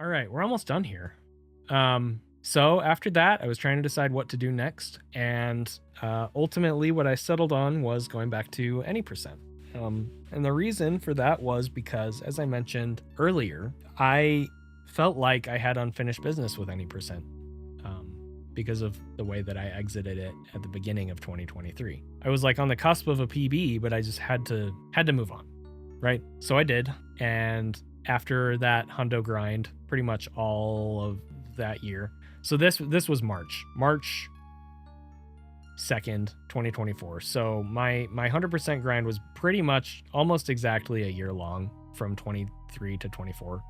All right, we're almost done here. So after that, I was trying to decide what to do next, and ultimately, what I settled on was going back to any percent. And the reason for that was because, as I mentioned earlier, I felt like I had unfinished business with any percent because of the way that I exited it at the beginning of 2023. I was like on the cusp of a PB, but I just had to move on, right? So I did, and after that hundo grind, pretty much all of that year. So this was March 2nd, 2024. So my 100% grind was pretty much almost exactly a year long, from 23 to 24.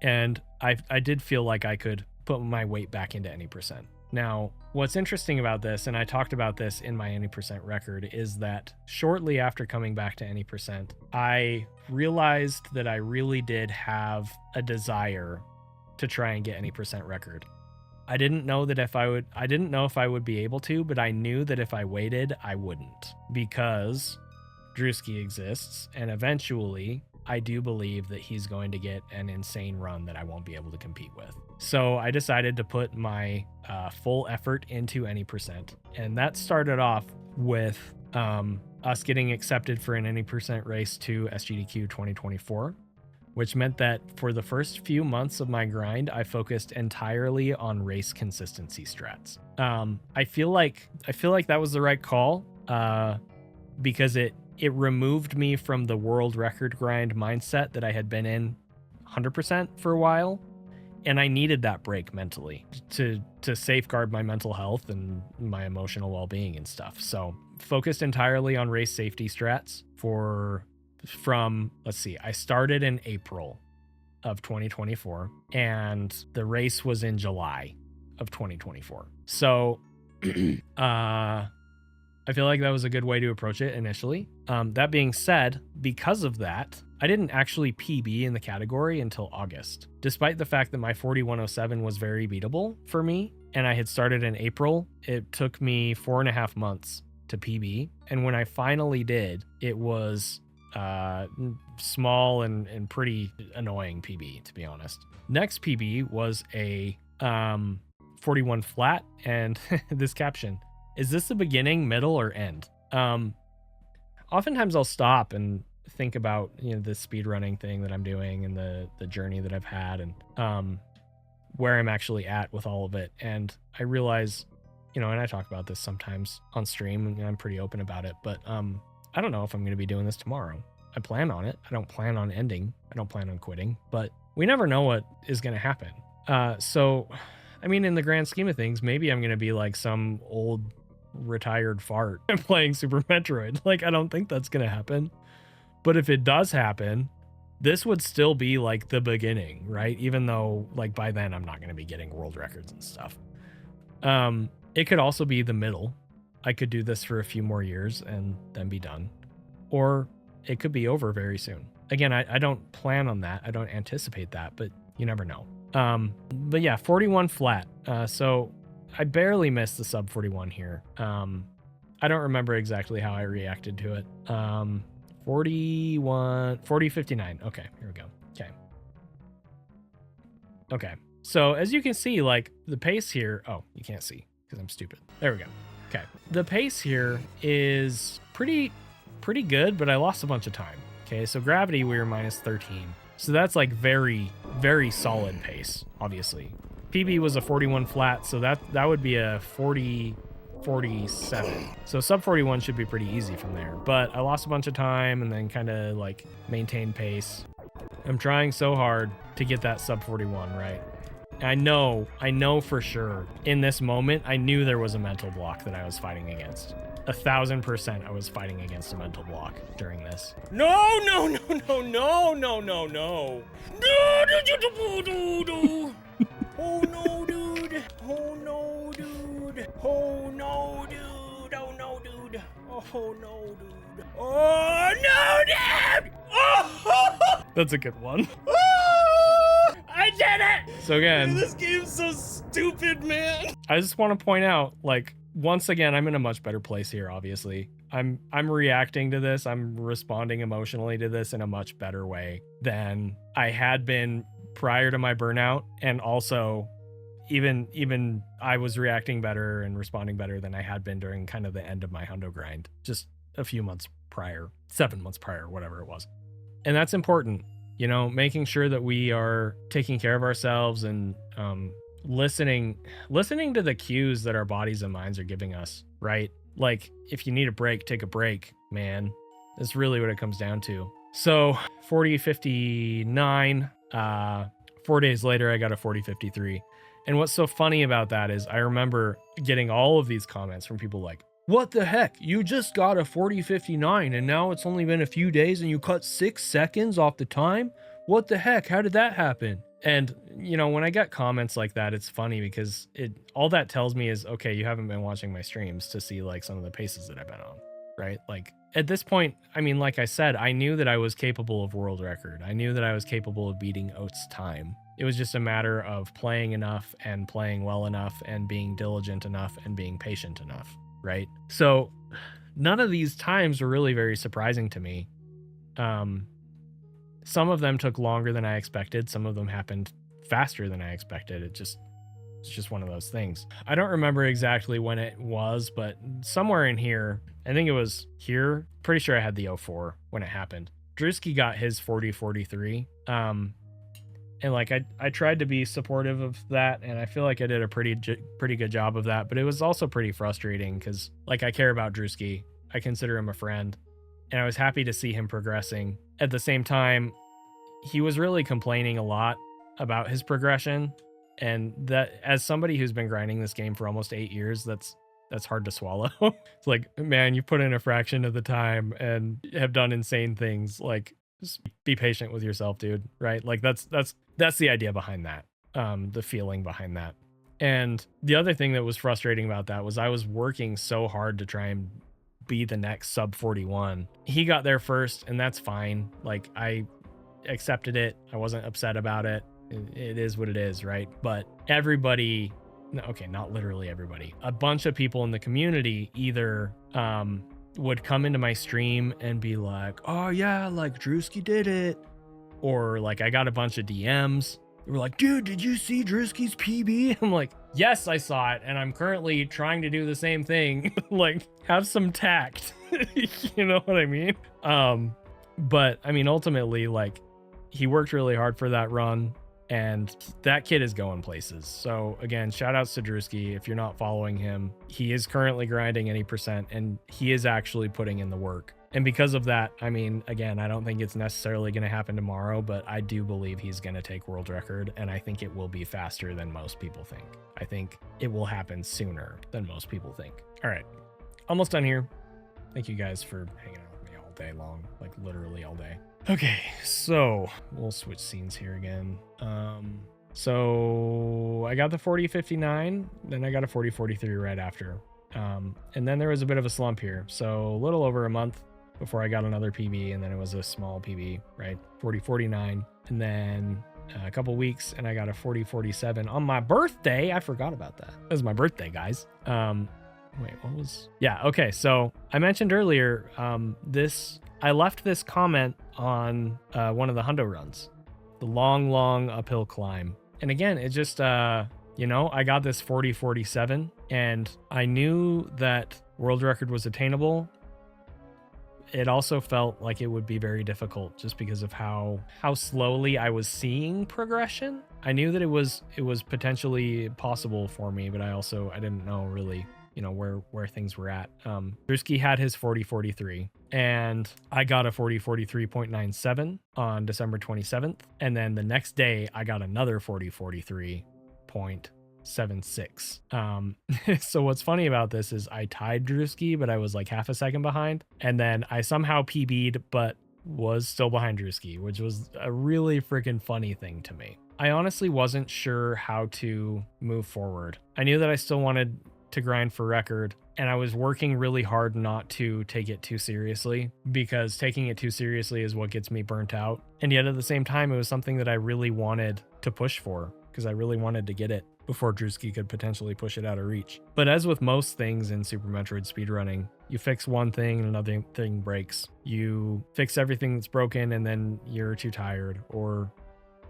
And I did feel like I could put my weight back into any percent. Now, what's interesting about this, and I talked about this in my any percent record, is that shortly after coming back to any percent, I realized that I really did have a desire to try and get any percent record. I didn't know if I would be able to, but I knew that if I waited, I wouldn't, because Drewski exists, and eventually I do believe that he's going to get an insane run that I won't be able to compete with. So I decided to put my full effort into any percent, and that started off with us getting accepted for an any percent race to SGDQ 2024, which meant that for the first few months of my grind, I focused entirely on race consistency strats. I feel like that was the right call because it removed me from the world record grind mindset that I had been in 100% for a while. And I needed that break mentally to safeguard my mental health and my emotional well-being and stuff. So focused entirely on race safety strats I started in April of 2024 and the race was in July of 2024. So I feel like that was a good way to approach it initially. That being said, because of that, I didn't actually PB in the category until August, despite the fact that my 4107 was very beatable for me and I had started in April. It took me 4.5 months to PB. And when I finally did, it was small and pretty annoying PB, to be honest. Next PB was a 41 flat, and this caption: is this the beginning, middle, or end? Oftentimes I'll stop and think about, the speedrunning thing that I'm doing and the journey that I've had and where I'm actually at with all of it. And I realize, and I talk about this sometimes on stream and I'm pretty open about it, but I don't know if I'm going to be doing this tomorrow. I plan on it. I don't plan on ending. I don't plan on quitting, but we never know what is going to happen. So, in the grand scheme of things, maybe I'm going to be like some old retired fart playing Super Metroid. Like, I don't think that's going to happen. But if it does happen, this would still be like the beginning, right? Even though like by then I'm not going to be getting world records and stuff. It could also be the middle. I could do this for a few more years and then be done. Or it could be over very soon. Again, I don't plan on that. I don't anticipate that, but you never know. But yeah, 41 flat. So I barely missed the sub 41 here. I don't remember exactly how I reacted to it. 40:59. Okay, here we go. Okay. So as you can see, like the pace here, oh, you can't see because I'm stupid. There we go. Okay. The pace here is pretty good, but I lost a bunch of time. Okay. So gravity, we were minus 13. So that's like very, very solid pace, obviously. PB was a 41 flat, so that would be a 47. So sub 41 should be pretty easy from there. But I lost a bunch of time and then kind of like maintained pace. I'm trying so hard to get that sub 41 right. I know for sure in this moment, I knew there was a mental block that I was fighting against. 1,000% I was fighting against a mental block during this. No. Oh no, dude. Oh no, dude. Oh no, dude. Oh no, dude. Oh no, dude. Oh no, dude. Oh no, dude. Oh! That's a good one. I did it! So again, Dude, this game's so stupid, man. I just want to point out, like, once again, I'm in a much better place here, obviously. I'm reacting to this. I'm responding emotionally to this in a much better way than I had been prior to my burnout. And also even I was reacting better and responding better than I had been during kind of the end of my hundo grind, just a few months prior, 7 months prior, whatever it was. And that's important, making sure that we are taking care of ourselves and listening to the cues that our bodies and minds are giving us, right? Like, if you need a break, take a break, man. That's really what it comes down to. So 40:59, 4 days later, I got a 40:53. And what's so funny about that is I remember getting all of these comments from people like, what the heck? You just got a 40:59 and now it's only been a few days and you cut 6 seconds off the time? What the heck? How did that happen? And, when I get comments like that, it's funny because all that tells me is, okay, you haven't been watching my streams to see like some of the paces that I've been on, right? Like at this point, I mean, like I said, I knew that I was capable of world record. I knew that I was capable of beating Oat's time. It was just a matter of playing enough and playing well enough and being diligent enough and being patient enough, right? So none of these times were really very surprising to me. Some of them took longer than I expected. Some of them happened faster than I expected. It's just one of those things. I don't remember exactly when it was, but somewhere in here, I think it was here. Pretty sure I had the 04 when it happened. Drewski got his 40:43. And like I tried to be supportive of that, and I feel like I did a pretty good job of that. But it was also pretty frustrating because like I care about Drewski, I consider him a friend, and I was happy to see him progressing. At the same time, he was really complaining a lot about his progression, and that as somebody who's been grinding this game for almost 8 years, that's hard to swallow. It's like, man, you put in a fraction of the time and have done insane things. Like, just be patient with yourself, dude. Right? Like that's the idea behind that. The feeling behind that. And the other thing that was frustrating about that was I was working so hard to try and be the next sub 41. He got there first, and that's fine. Like, I accepted it. I wasn't upset about it. It is what it is, right? But everybody, okay, not literally everybody, a bunch of people in the community either would come into my stream and be like, oh yeah, like Drewski did it. Or like I got a bunch of DMs. They were like, dude, did you see Drewski's PB? I'm like, yes, I saw it. And I'm currently trying to do the same thing. Like, have some tact. You know what I mean? But I mean, ultimately, like, he worked really hard for that run, and that kid is going places. So again, shout outs to Drewski. If you're not following him, he is currently grinding any percent, and he is actually putting in the work. And because of that, I mean, again, I don't think it's necessarily going to happen tomorrow, but I do believe he's going to take world record, and I think it will be faster than most people think. I think it will happen sooner than most people think. All right, almost done here. Thank you guys for hanging out with me all day long, like literally all day. Okay, so we'll switch scenes here again. So I got the 40:59, then I got a 40:43 right after. And then there was a bit of a slump here. So a little over a month before I got another PB, and then it was a small PB, right? 40:49, and then a couple weeks, and I got a 40:47 on my birthday. I forgot about that. It was my birthday, guys. Wait, what was? Yeah, okay. So I mentioned earlier, I left this comment on one of the hundo runs, the long uphill climb. And again, it just, I got this 40:47, and I knew that world record was attainable. It also felt like it would be very difficult just because of how slowly I was seeing progression. I knew that it was potentially possible for me, but I didn't know really, where things were at. Drewski had his 40:43, and I got a 40:43.97 on December 27th. And then the next day I got another 40:43.76. So what's funny about this is I tied Drewski, but I was like half a second behind, and then I somehow PB'd but was still behind Drewski, which was a really freaking funny thing to me. I honestly wasn't sure how to move forward. I knew that I still wanted to grind for record, and I was working really hard not to take it too seriously, because taking it too seriously is what gets me burnt out. And yet at the same time, it was something that I really wanted to push for, because I really wanted to get it before Drewski could potentially push it out of reach. But as with most things in Super Metroid speedrunning, you fix one thing and another thing breaks. You fix everything that's broken and then you're too tired, or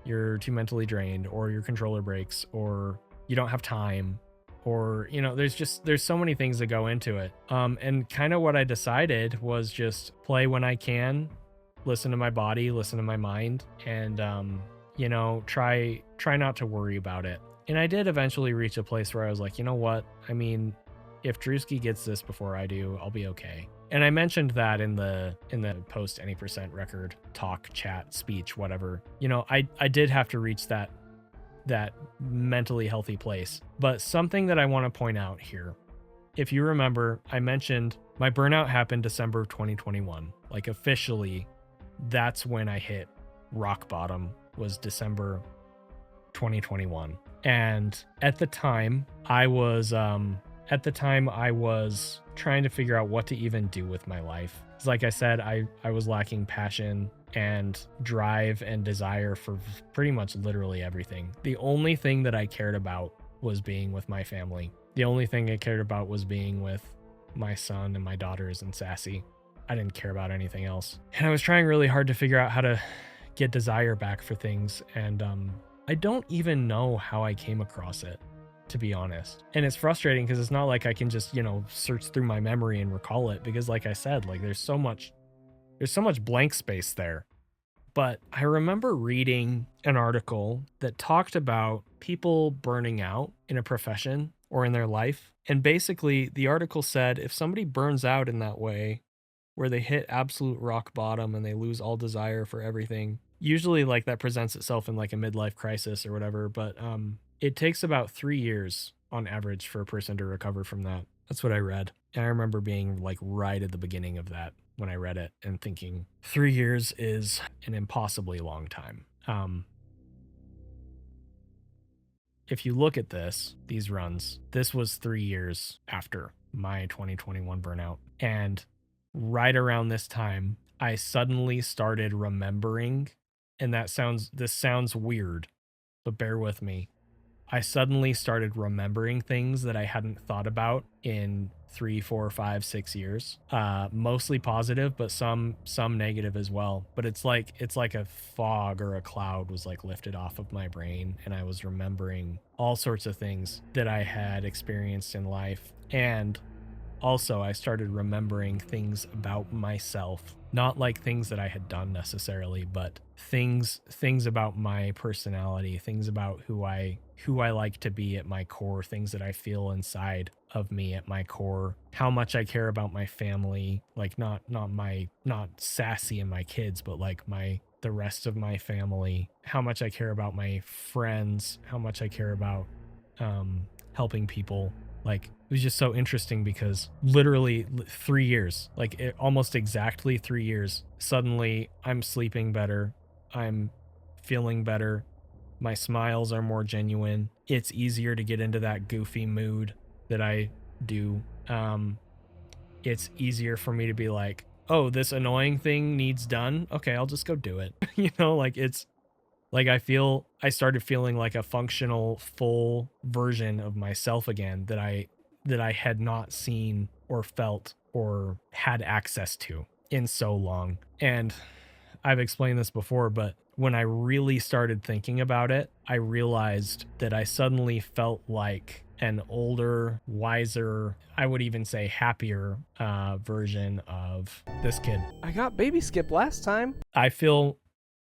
you're too mentally drained, or your controller breaks, or you don't have time, or, you know, there's so many things that go into it. And kind of what I decided was just play when I can, listen to my body, listen to my mind, and, you know, try not to worry about it. And I did eventually reach a place where I was like, you know what? I mean, if Drewski gets this before I do, I'll be okay. And I mentioned that in the post any percent record talk, chat, speech, whatever. You know, I did have to reach that mentally healthy place. But something that I want to point out here, if you remember, I mentioned my burnout happened December 2021. Like officially, that's when I hit rock bottom, was December 2021. And at the time I was trying to figure out what to even do with my life. It's like I said, I was lacking passion and drive and desire for pretty much literally everything. The only thing that I cared about was being with my family. The only thing I cared about was being with my son and my daughters and Sassy. I didn't care about anything else. And I was trying really hard to figure out how to get desire back for things. And I don't even know how I came across it, to be honest. And it's frustrating because it's not like I can just, you know, search through my memory and recall it, because like I said, like there's so much blank space there. But I remember reading an article that talked about people burning out in a profession or in their life. And basically the article said if somebody burns out in that way, where they hit absolute rock bottom and they lose all desire for everything, usually like that presents itself in like a midlife crisis or whatever. But it takes about 3 years on average for a person to recover from that. That's what I read. And I remember being like right at the beginning of that when I read it and thinking 3 years is an impossibly long time. If you look at these runs, this was 3 years after my 2021 burnout. And right around this time, I suddenly started remembering, and this sounds weird, but bear with me. I suddenly started remembering things that I hadn't thought about in 3, 4, 5, 6 years. Mostly positive, but some negative as well. But it's like a fog or a cloud was like lifted off of my brain, and I was remembering all sorts of things that I had experienced in life. And also, I started remembering things about myself, not like things that I had done necessarily, but things about my personality, things about who I like to be at my core, things that I feel inside of me at my core, how much I care about my family, like not Sassy and my kids, but like the rest of my family, how much I care about my friends, how much I care about helping people. Like, it was just so interesting because literally 3 years, almost exactly 3 years, suddenly I'm sleeping better. I'm feeling better. My smiles are more genuine. It's easier to get into that goofy mood that I do. It's easier for me to be like, oh, this annoying thing needs done. Okay, I'll just go do it. You know, like it's like I started feeling like a functional, full version of myself again that I had not seen or felt or had access to in so long. And I've explained this before, but when I really started thinking about it, I realized that I suddenly felt like an older, wiser, I would even say happier version of this kid. I got baby skip last time. I feel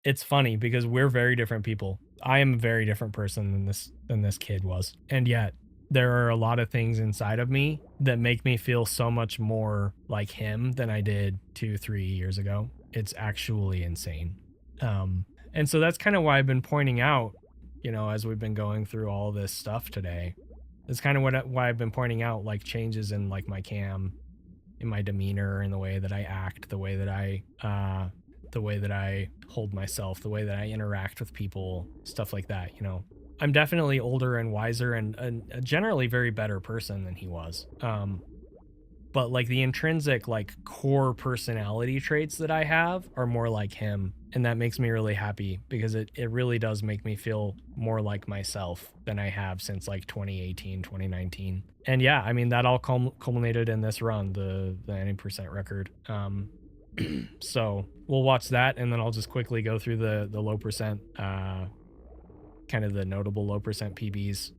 it's funny because we're very different people. I am a very different person than this kid was. And yet there are a lot of things inside of me that make me feel so much more like him than I did 2-3 years ago. It's actually insane. And so that's kind of why I've been pointing out, you know, as we've been going through all this stuff today, it's kind of why I've been pointing out like changes in like my cam, in my demeanor, in the way that I act, the way that I hold myself, the way that I interact with people, stuff like that. You know, I'm definitely older and wiser and a generally very better person than he was. but like the intrinsic like core personality traits that I have are more like him. And that makes me really happy because it really does make me feel more like myself than I have since like 2018, 2019. And yeah, I mean, that all culminated in this run, the any percent record. So we'll watch that, and then I'll just quickly go through the low percent, kind of the notable low percent PBs.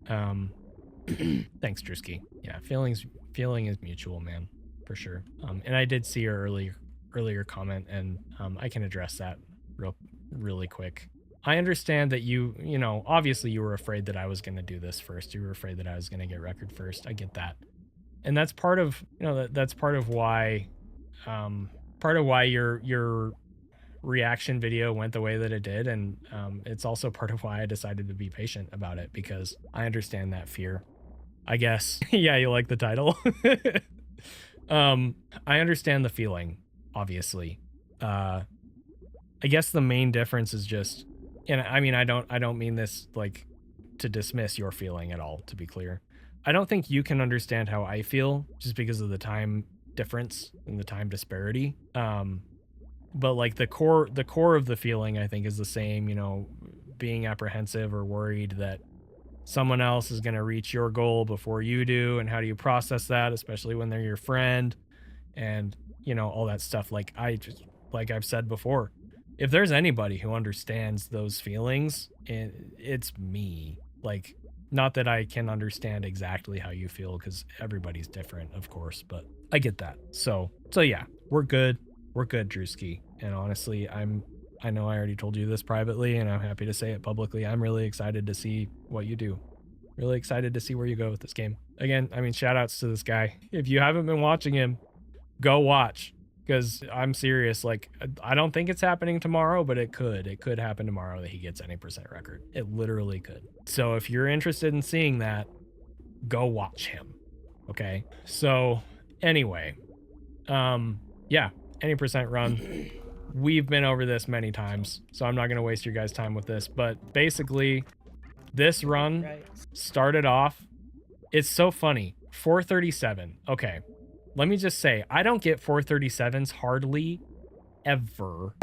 Thanks, Drewski. Yeah, feeling is mutual, man, for sure. And I did see your earlier comment, and I can address that really quick. I understand that you know, obviously you were afraid that I was going to do this first. You were afraid that I was going to get record first. I get that. And that's part of, you know, that's part of why your reaction video went the way that it did. And it's also part of why I decided to be patient about it, because I understand that fear, I guess. Yeah, you like the title. I understand the feeling, obviously. I guess the main difference is just, and I mean, I don't mean this like to dismiss your feeling at all, to be clear. I don't think you can understand how I feel just because of the time difference and the time disparity. But like the core of the feeling, I think, is the same, you know, being apprehensive or worried that someone else is going to reach your goal before you do. And how do you process that, especially when they're your friend, and, you know, all that stuff. Like I've said before, if there's anybody who understands those feelings, it's me. Like, not that I can understand exactly how you feel, because everybody's different, of course, but I get that. So yeah, we're good, Drewski. And honestly, I know I already told you this privately, and I'm happy to say it publicly. I'm really excited to see what you do. Really excited to see where you go with this game. Again, I mean, shout outs to this guy. If you haven't been watching him, go watch. Because I'm serious, like, I don't think it's happening tomorrow, but it could happen tomorrow that he gets any percent record. It literally could. So if you're interested in seeing that, go watch him. Okay. So anyway, yeah, any percent run. We've been over this many times, so I'm not going to waste your guys' time with this, but basically this run started off, it's so funny. 437. Okay. Let me just say, I don't get 437s hardly ever.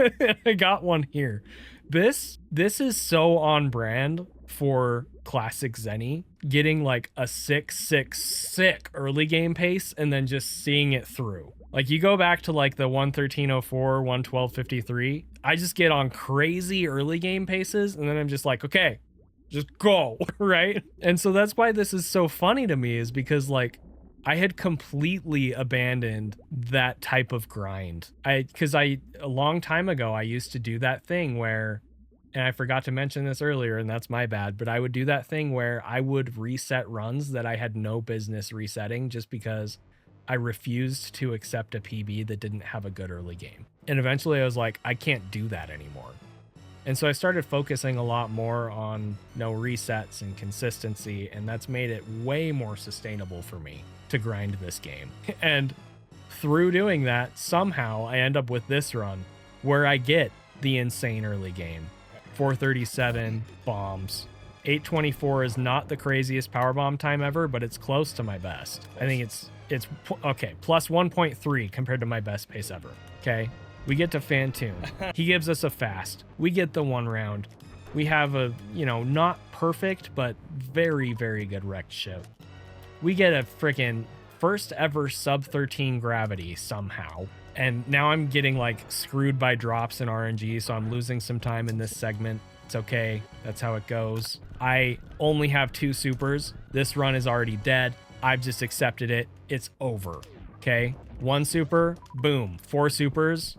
I got one here. This is so on brand for classic Zeni, getting like a sick early game pace and then just seeing it through. Like, you go back to like the 113.04, 112.53. I just get on crazy early game paces, and then I'm just like, okay, just go, right? And so that's why this is so funny to me, is because like, I had completely abandoned that type of grind. Because a long time ago, I used to do that thing where, and I forgot to mention this earlier, and that's my bad, but I would do that thing where I would reset runs that I had no business resetting just because I refused to accept a PB that didn't have a good early game. And eventually I was like, I can't do that anymore. And so I started focusing a lot more on no resets and consistency, and that's made it way more sustainable for me to grind this game. And through doing that, somehow I end up with this run where I get the insane early game. 437 bombs. 824 is not the craziest powerbomb time ever, but it's close to my best. I think it's okay, plus 1.3 compared to my best pace ever. Okay. We get to Fantoon. He gives us a fast. We get the one round. We have a, you know, not perfect, but very, very good wrecked ship. We get a freaking first ever sub 13 gravity somehow. And now I'm getting like screwed by drops in RNG, so I'm losing some time in this segment. It's okay. That's how it goes. I only have 2 supers. This run is already dead. I've just accepted it. It's over. Okay. 1 super. Boom. 4 supers.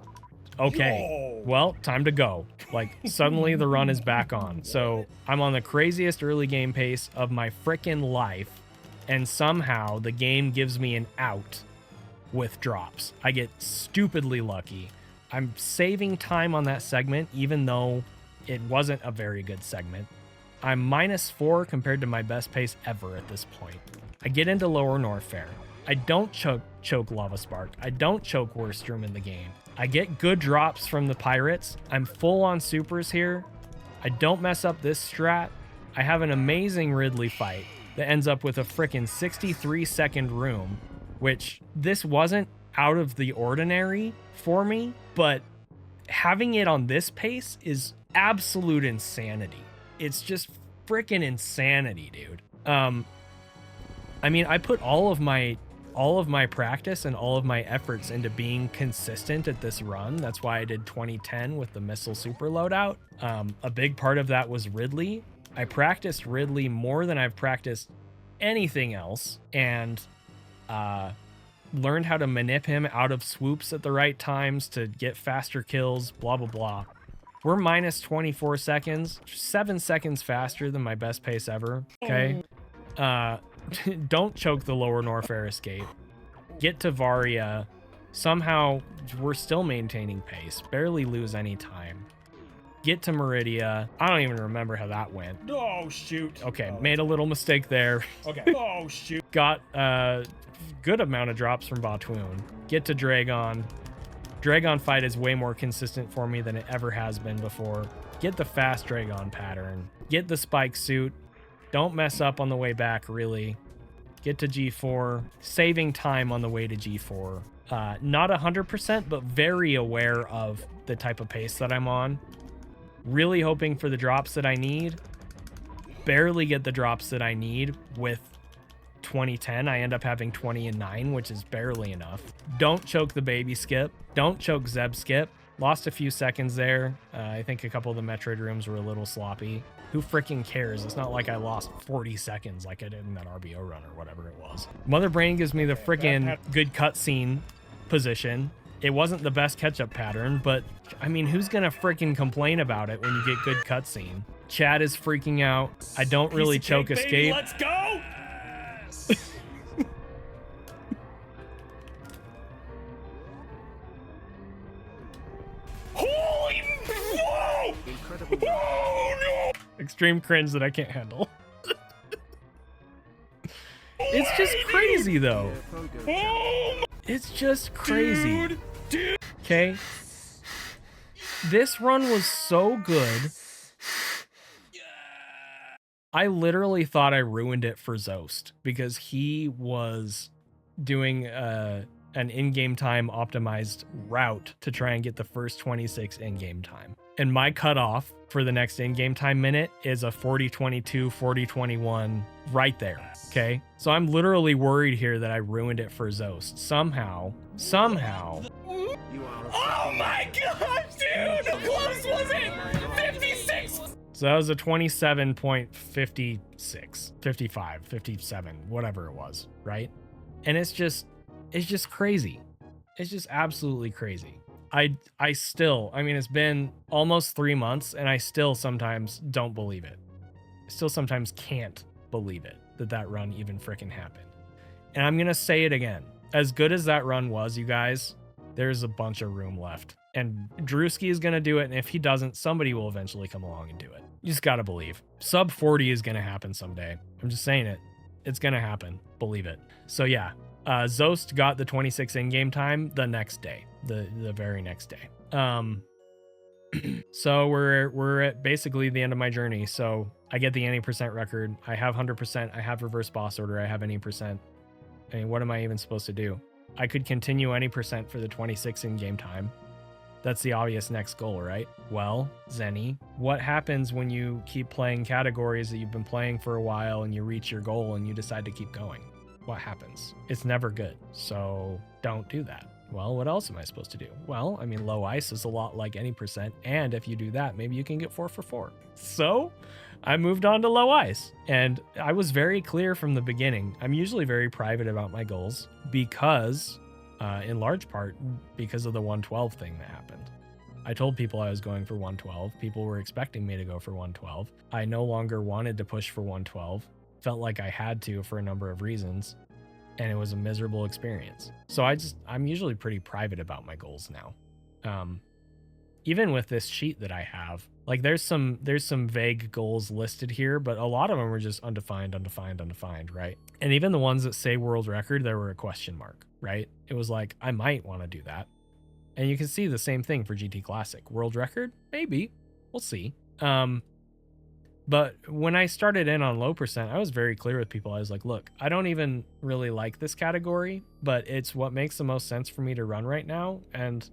Okay, well, time to go. Like, suddenly the run is back on. So I'm on the craziest early game pace of my frickin' life, and somehow the game gives me an out with drops. I get stupidly lucky. I'm saving time on that segment, even though it wasn't a very good segment. I'm -4 compared to my best pace ever at this point. I get into Lower North Fair. I don't choke Lava Spark. I don't choke worst room in the game. I get good drops from the pirates. I'm full on supers here. I don't mess up this strat. I have an amazing Ridley fight that ends up with a frickin' 63-second room which this wasn't out of the ordinary for me, but having it on this pace is absolute insanity. It's just freaking insanity, dude. I mean, I put all of my practice and all of my efforts into being consistent at this run. That's why I did 2010 with the missile super loadout. A big part of that was Ridley. I practiced Ridley more than I've practiced anything else, and learned how to manip him out of swoops at the right times to get faster kills, blah, blah, blah. We're minus 24 seconds, 7 seconds faster than my best pace ever, okay? Don't choke the lower Norfair escape. Get to Varia. Somehow, we're still maintaining pace. Barely lose any time. Get to Meridia. I don't even remember how that went. Oh, shoot. Okay, made a little mistake there. Okay. Oh, shoot. Got a good amount of drops from Batoon. Get to Dragon. Dragon fight is way more consistent for me than it ever has been before. Get the fast Dragon pattern. Get the spike suit. Don't mess up on the way back, really. Get to G4. Saving time on the way to G4. Not 100%, but very aware of the type of pace that I'm on. Really hoping for the drops that I need. Barely get the drops that I need with 2010. I end up having 20 and 9, which is barely enough. Don't choke the baby skip. Don't choke Zeb skip. Lost a few seconds there. I think a couple of the Metroid rooms were a little sloppy. Who freaking cares? It's not like I lost 40 seconds like I did in that RBO run or whatever it was. Mother Brain gives me the freaking good cutscene position. It wasn't the best catch-up pattern, but I mean, who's gonna freaking complain about it when you get good cutscene? Chad is freaking out. I don't really choke Cake, escape. baby, let's go! Holy whoa! Incredible. Oh no! Extreme cringe that I can't handle. It's just crazy though. Oh my It's just crazy. dude! Okay. This run was so good. I literally thought I ruined it for Zost because he was doing an in-game time optimized route to try and get the first 26 in-game time. And my cutoff for the next in-game time minute is a 40:22, 40:21 right there. Okay. So I'm literally worried here that I ruined it for Zost. Somehow. You are a Oh my gosh, dude! How close was it? 56! So that was a 27.56, 55, 57, whatever it was, right? And it's just crazy. It's just absolutely crazy. I mean, it's been almost 3 months and I still sometimes don't believe it. I still sometimes can't believe it that run even freaking happened. And I'm going to say it again. As good as that run was, you guys, there's a bunch of room left. And Drewski is going to do it. And if he doesn't, somebody will eventually come along and do it. You just got to believe. Sub 40 is going to happen someday. I'm just saying it. It's going to happen. Believe it. So yeah, Zost got the 26 in-game time the next day, the very next day. So we're at basically the end of my journey. So I get the any percent record. I have 100%. I have reverse boss order. I have any percent. I mean, what am I even supposed to do? I could continue any percent for the 26 in-game time. That's the obvious next goal, right? Well, Zeni, what happens when you keep playing categories that you've been playing for a while and you reach your goal and you decide to keep going? What happens? It's never good. So don't do that. Well, what else am I supposed to do? Well, I mean, low ice is a lot like any percent. And if you do that, maybe you can get 4 for 4. So I moved on to low ice. And I was very clear from the beginning. I'm usually very private about my goals because, in large part, because of the 112 thing that happened. I told people I was going for 112. People were expecting me to go for 112. I no longer wanted to push for 112. Felt like I had to for a number of reasons. And it was a miserable experience. So I'm usually pretty private about my goals now. Even with this sheet that I have, like there's some vague goals listed here, but a lot of them are just undefined, right? And even the ones that say world record, there were a question mark, right? It was like, I might want to do that. And you can see the same thing for GT Classic. World record? Maybe. We'll see. But when I started in on low percent, I was very clear with people. I was like, look, I don't even really like this category, but it's what makes the most sense for me to run right now. And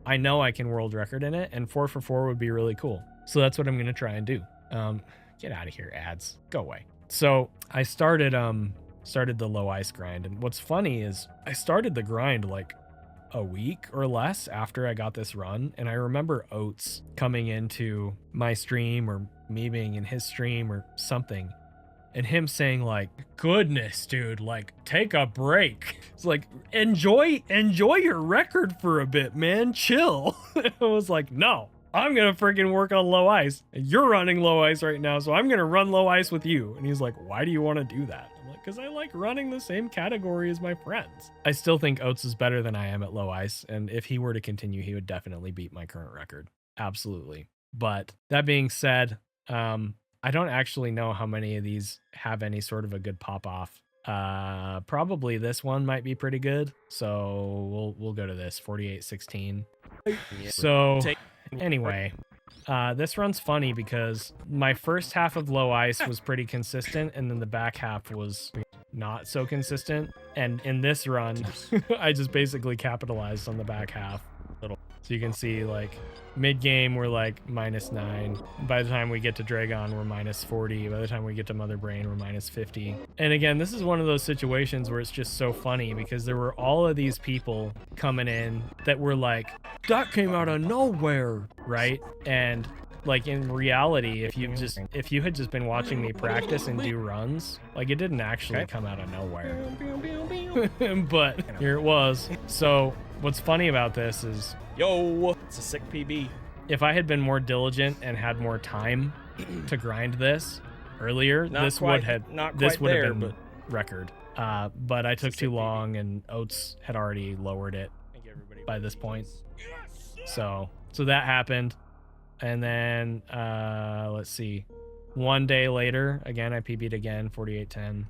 I know I can world record in it, and 4 for 4 would be really cool. So that's what I'm going to try and do. Get out of here, ads. Go away. So I started the low ice grind. And what's funny is I started the grind like a week or less after I got this run. And I remember Oates coming into my stream, or me being in his stream or something, and him saying like, goodness, dude, like take a break. It's like, enjoy your record for a bit, man. Chill. I was like, no, I'm going to freaking work on low ice. You're running low ice right now, so I'm going to run low ice with you. And he's like, why do you want to do that? I'm like, because I like running the same category as my friends. I still think Oates is better than I am at low ice. And if he were to continue, he would definitely beat my current record. Absolutely. But that being said, I don't actually know how many of these have any sort of a good pop off. Probably this one might be pretty good. So we'll go to this 48-16. So anyway, this run's funny because my first half of low ice was pretty consistent, and then the back half was not so consistent. And in this run, I just basically capitalized on the back half. So you can see like mid game we're like -9. By the time we get to Dragon, we're -40. By the time we get to Mother Brain, we're -50. And again, this is one of those situations where it's just so funny because there were all of these people coming in that were like, that came out of nowhere, right? And like in reality, if you had just been watching me practice and do runs, like it didn't actually come out of nowhere. But here it was. So what's funny about this is, Yo, it's a sick PB. if I had been more diligent and had more time to grind this earlier, this would have been record. But I took too long, and Oates had already lowered it by this point. So that happened. And then let's see. One day later, again, I PB'd again, 48-10.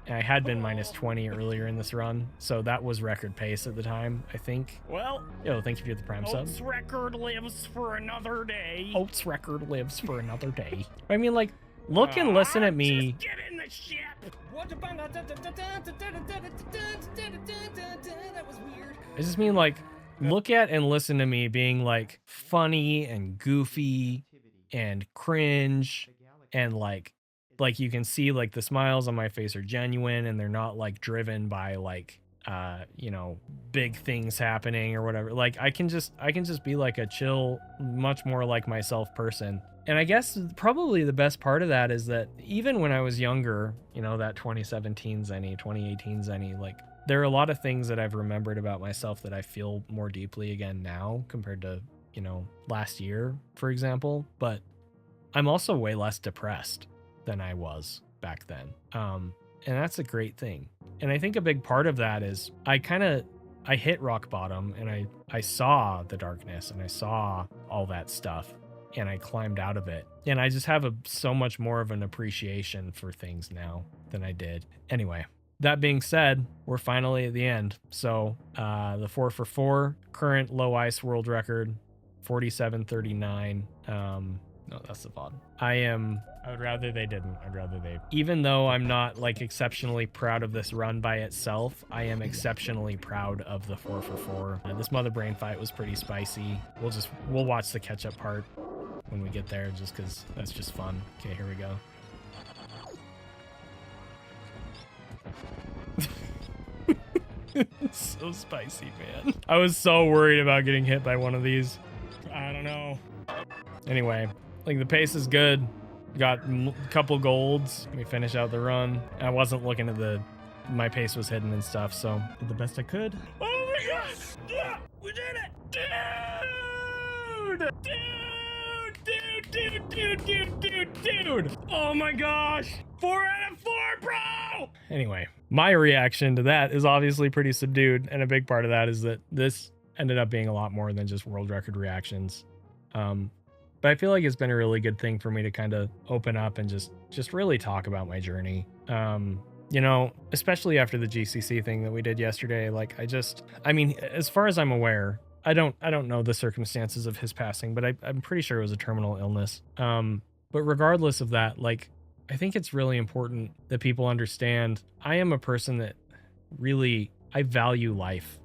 And I had been -20 earlier in this run, so that was record pace at the time, I think. Well, Yo, thank you for the prime sub. Oates record lives for another day. Oates record lives for another day. I mean, like, look and listen at me. Just get in the ship. That was weird. I just mean, like, look at and listen to me being, like, funny and goofy and cringe, and, like you can see, like, the smiles on my face are genuine, and they're not, like, driven by, like, big things happening or whatever. Like, I can just be, like, a chill, much more like myself person. And I guess probably the best part of that is that even when I was younger, that 2017 Zeni, 2018 Zeni, like, there are a lot of things that I've remembered about myself that I feel more deeply again now compared to, last year, for example. But I'm also way less depressed than I was back then. And that's a great thing. And I think a big part of that is I hit rock bottom, and I saw the darkness, and I saw all that stuff, and I climbed out of it. And I just have so much more of an appreciation for things now than I did. Anyway, that being said, we're finally at the end. So the 4 for 4 current low ice world record, 47:39. No, that's the VOD. I would rather they didn't. Even though I'm not like exceptionally proud of this run by itself, I am exceptionally proud of the 4 for 4. This Mother Brain fight was pretty spicy. We'll watch the catch up part when we get there, just because that's just fun. Okay, here we go. It's so spicy, man. I was so worried about getting hit by one of these. I don't know. Anyway, like, the pace is good. Got a couple golds. We finish out the run. I wasn't looking at my pace was hidden and stuff, so did the best I could. Oh my gosh! Yeah, we did it! Dude! Oh my gosh! 4 out of 4, bro! Anyway, my reaction to that is obviously pretty subdued, and a big part of that is that this ended up being a lot more than just world record reactions. But I feel like it's been a really good thing for me to kind of open up and just really talk about my journey. Especially after the GCC thing that we did yesterday. Like, I mean, as far as I'm aware, I don't know the circumstances of his passing, but I'm pretty sure it was a terminal illness. But regardless of that, like, I think it's really important that people understand I am a person that really, I value life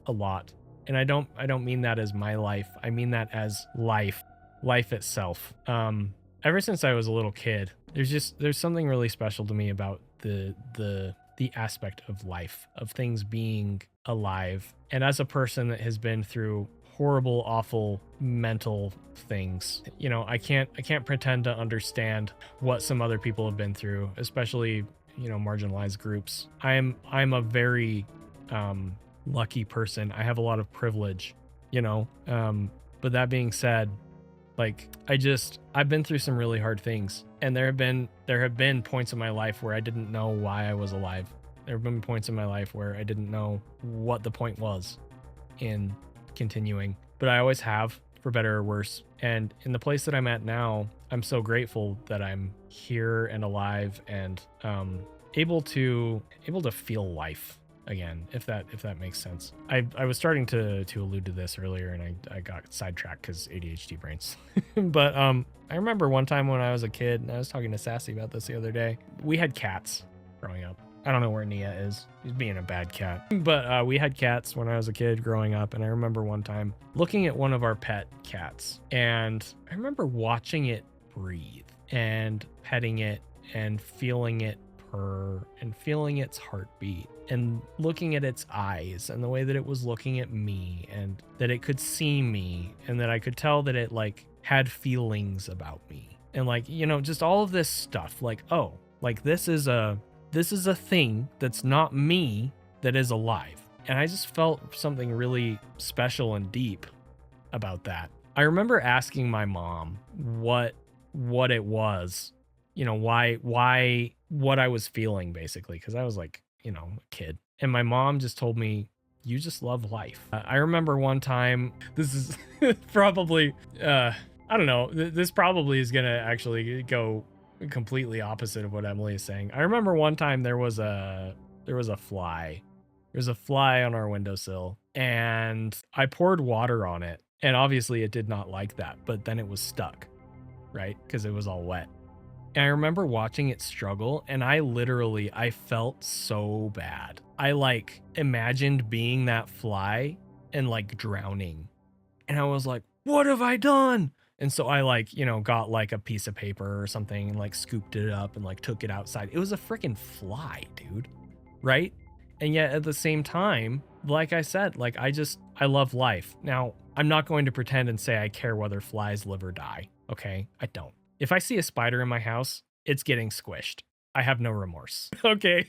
a lot. And I don't mean that as my life. I mean that as life itself. Ever since I was a little kid, there's something really special to me about the aspect of life, of things being alive. And as a person that has been through horrible, awful mental things, you know, I can't pretend to understand what some other people have been through, especially, you know, marginalized groups. I'm a very lucky person. I have a lot of privilege, you know. But that being said, like, I've been through some really hard things, and there have been points in my life where I didn't know why I was alive. There have been points in my life where I didn't know what the point was in continuing, but I always have, for better or worse. And in the place that I'm at now, I'm so grateful that I'm here and alive and able to feel life again, if that makes sense. I was starting to allude to this earlier, and I got sidetracked because ADHD brains. But I remember one time when I was a kid, and I was talking to Sassy about this the other day. We had cats growing up. I don't know where Nia is. He's being a bad cat. But we had cats when I was a kid growing up, and I remember one time looking at one of our pet cats, and I remember watching it breathe and petting it and feeling it purr and feeling its heartbeat and looking at its eyes and the way that it was looking at me and that it could see me and that I could tell that it like had feelings about me and like, you know, just all of this stuff. Like, oh, like this is a thing that's not me that is alive. And I just felt something really special and deep about that. I remember asking my mom what it was, you know, why what I was feeling, basically, because I was like, you know, a kid. And my mom just told me, you just love life. I remember one time, this is probably, I don't know, this probably is going to actually go completely opposite of what Emily is saying. I remember one time there was a fly. There was a fly on our windowsill, and I poured water on it. And obviously it did not like that, but then it was stuck, right? Because it was all wet. And I remember watching it struggle, and I felt so bad. I like imagined being that fly and like drowning. And I was like, what have I done? And so I like, you know, got like a piece of paper or something and like scooped it up and like took it outside. It was a freaking fly, dude. Right? And yet at the same time, like I said, like I love life. Now, I'm not going to pretend and say I care whether flies live or die. Okay? I don't. If I see a spider in my house, it's getting squished. I have no remorse. Okay?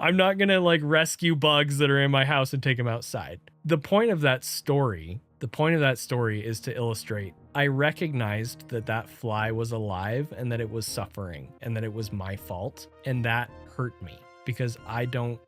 I'm not going to like rescue bugs that are in my house and take them outside. The point of that story is to illustrate I recognized that fly was alive and that it was suffering and that it was my fault, and that hurt me because I don't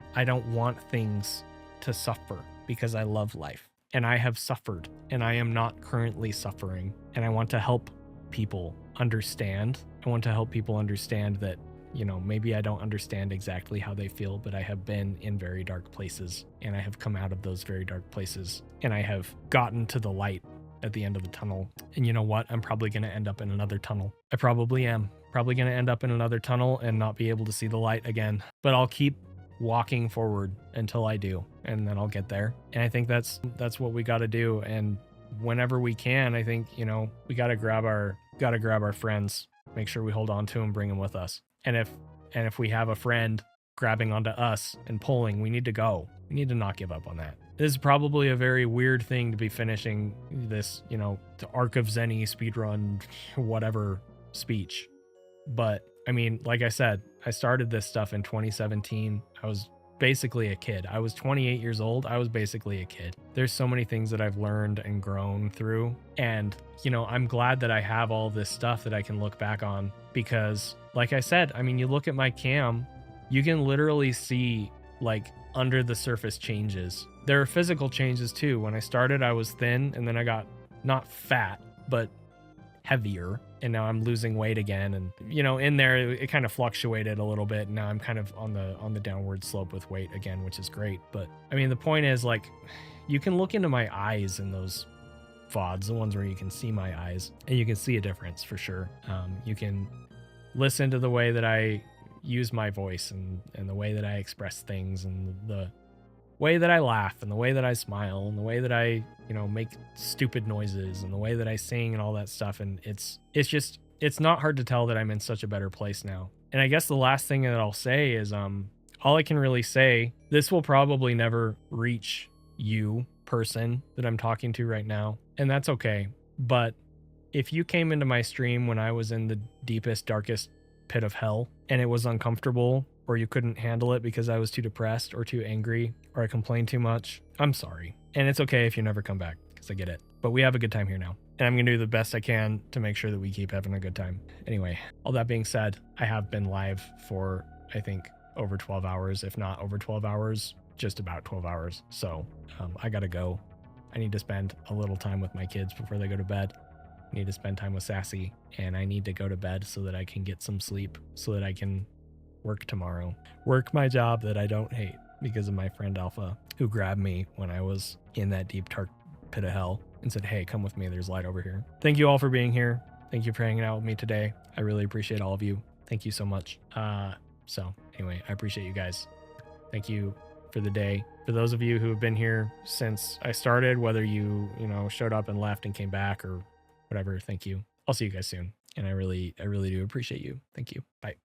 want things to suffer because I love life, and I have suffered and I am not currently suffering, and I want to help people understand. I want to help people understand that, you know, maybe I don't understand exactly how they feel, but I have been in very dark places, and I have come out of those very dark places, and I have gotten to the light at the end of the tunnel. And you know what? I'm probably going to end up in another tunnel. I probably am. Probably going to end up in another tunnel and not be able to see the light again. But I'll keep walking forward until I do, and then I'll get there. And I think that's what we got to do. And whenever we can, I think, you know, we got to grab our friends, make sure we hold on to them, bring them with us. And if we have a friend grabbing onto us and pulling, we need to go. We need to not give up on that. This is probably a very weird thing to be finishing this, you know, the Arc of Zeni speedrun, whatever speech. But I mean, like I said, I started this stuff in 2017. I was basically a kid. I was 28 years old. I was basically a kid. There's so many things that I've learned and grown through. And, you know, I'm glad that I have all this stuff that I can look back on, because like I said, I mean, you look at my cam, you can literally see like under the surface changes. There are physical changes too. When I started, I was thin, and then I got not fat, but heavier. And now I'm losing weight again. And, you know, in there, it kind of fluctuated a little bit. Now I'm kind of on the downward slope with weight again, which is great. But I mean, the point is, like, you can look into my eyes in those VODs, the ones where you can see my eyes, and you can see a difference for sure. You can listen to the way that I use my voice and the way that I express things and the way that I laugh and the way that I smile and the way that I, make stupid noises and the way that I sing and all that stuff. And it's not hard to tell that I'm in such a better place now. And I guess the last thing that I'll say is, all I can really say, this will probably never reach you, person that I'm talking to right now. And that's okay. But if you came into my stream when I was in the deepest, darkest pit of hell and it was uncomfortable, or you couldn't handle it because I was too depressed or too angry or I complained too much, I'm sorry. And it's okay if you never come back, because I get it. But we have a good time here now. And I'm going to do the best I can to make sure that we keep having a good time. Anyway, all that being said, I have been live for, I think, over 12 hours, if not over 12 hours, just about 12 hours. So I got to go. I need to spend a little time with my kids before they go to bed. I need to spend time with Sassy, and I need to go to bed so that I can get some sleep, so that I can work tomorrow. Work my job that I don't hate because of my friend Alpha, who grabbed me when I was in that deep, dark pit of hell and said, hey, come with me. There's light over here. Thank you all for being here. Thank you for hanging out with me today. I really appreciate all of you. Thank you so much. So anyway, I appreciate you guys. Thank you for the day. For those of you who have been here since I started, whether you showed up and left and came back or whatever, thank you. I'll see you guys soon. And I really do appreciate you. Thank you. Bye.